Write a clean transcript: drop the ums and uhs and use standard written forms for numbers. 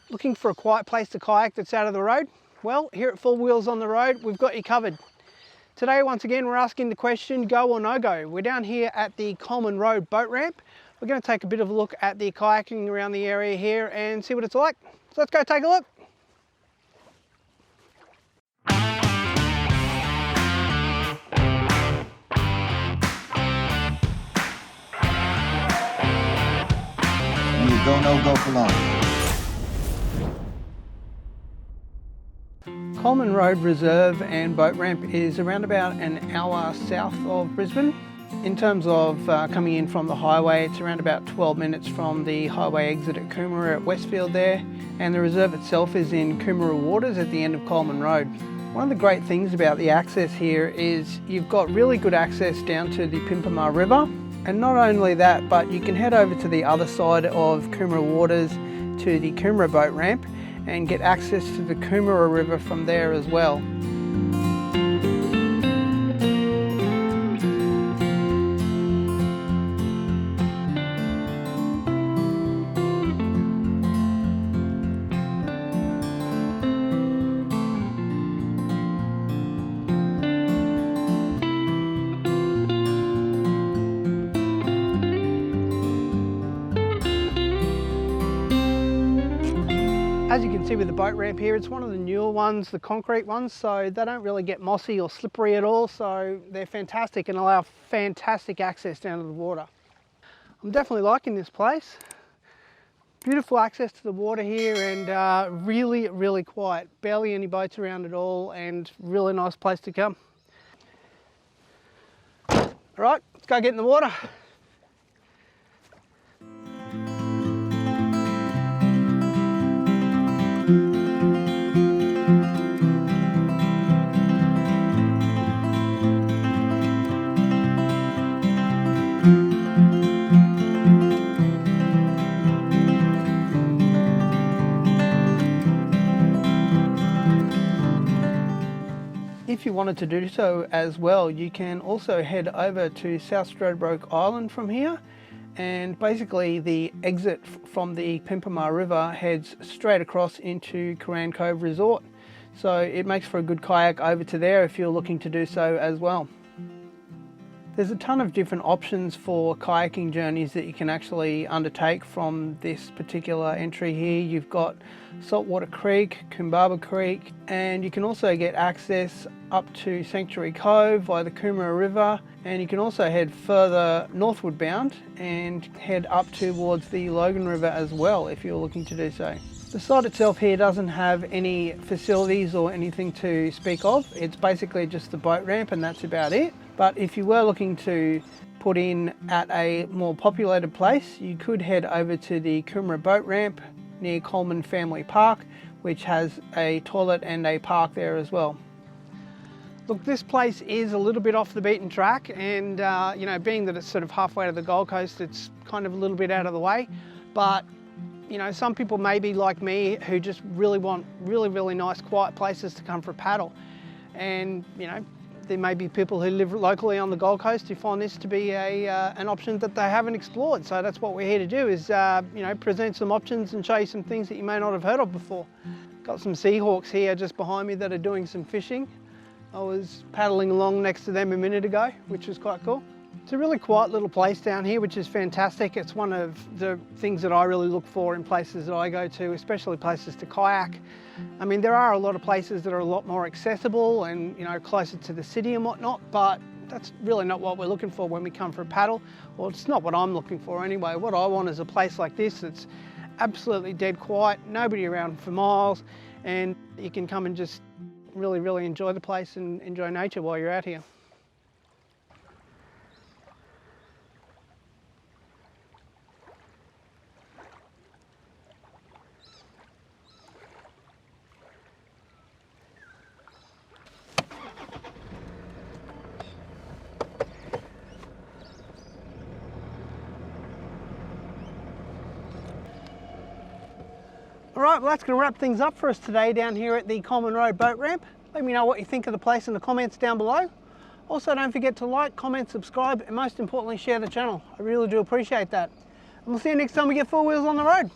Looking for a quiet place to kayak that's out of the road? Well, here at Four Wheels on the Road, we've got you covered. Today, once again, we're asking the question, go or no go. We're down here at the Colman Road boat ramp. We're going to take a bit of a look at the kayaking around the area here and see what it's like. So let's go take a look. You go, no go for long. Colman Road Reserve and boat ramp is around about an hour south of Brisbane. In terms of coming in from the highway, it's around about 12 minutes from the highway exit at Coomera at Westfield there, and the reserve itself is in Coomera waters at the end of Colman Road. One of the great things about the access here is you've got really good access down to the Pimpama River, and not only that, but you can head over to the other side of Coomera waters to the Coomera boat ramp and get access to the Coomera River from there as well. As you can see with the boat ramp here, it's one of the newer ones, the concrete ones, so they don't really get mossy or slippery at all, so they're fantastic and allow fantastic access down to the water. I'm definitely liking this place. Beautiful access to the water here and really quiet. Barely any boats around at all and really nice place to come. All right, let's go get in the water. If you wanted to do so as well, you can also head over to South Stradbroke Island from here, and basically the exit from the Pimpama River heads straight across into Coran Cove Resort. So it makes for a good kayak over to there if you're looking to do so as well. There's a ton of different options for kayaking journeys that you can actually undertake from this particular entry here. You've got Saltwater Creek, Pimpama Creek, and you can also get access up to Sanctuary Cove via the Coomera River, and you can also head further northward bound and head up towards the Logan River as well if you're looking to do so. The site itself here doesn't have any facilities or anything to speak of. It's basically just the boat ramp and that's about it. But if you were looking to put in at a more populated place, you could head over to the Coomera boat ramp near Colman Family Park, which has a toilet and a park there as well. Look, this place is a little bit off the beaten track, and you know, being that it's sort of halfway to the Gold Coast, it's kind of a little bit out of the way. But you know, some people may be like me who just really want really nice quiet places to come for a paddle. And you know, there may be people who live locally on the Gold Coast who find this to be an option that they haven't explored. So that's what we're here to do, is you know, present some options and show you some things that you may not have heard of before. Got some Seahawks here just behind me that are doing some fishing. I was paddling along next to them a minute ago, which was quite cool. It's a really quiet little place down here, which is fantastic. It's one of the things that I really look for in places that I go to, especially places to kayak. I mean, there are a lot of places that are a lot more accessible and, you know, closer to the city and whatnot, but that's really not what we're looking for when we come for a paddle. Well, it's not what I'm looking for anyway. What I want is a place like this that's absolutely dead quiet, nobody around for miles, and you can come and just really enjoy the place and enjoy nature while you're out here. All right, well, that's going to wrap things up for us today down here at the Colman Road boat ramp. Let me know what you think of the place in the comments down below. Also, don't forget to like, comment, subscribe, and most importantly, share the channel. I really do appreciate that. And we'll see you next time we get Four Wheels on the Road.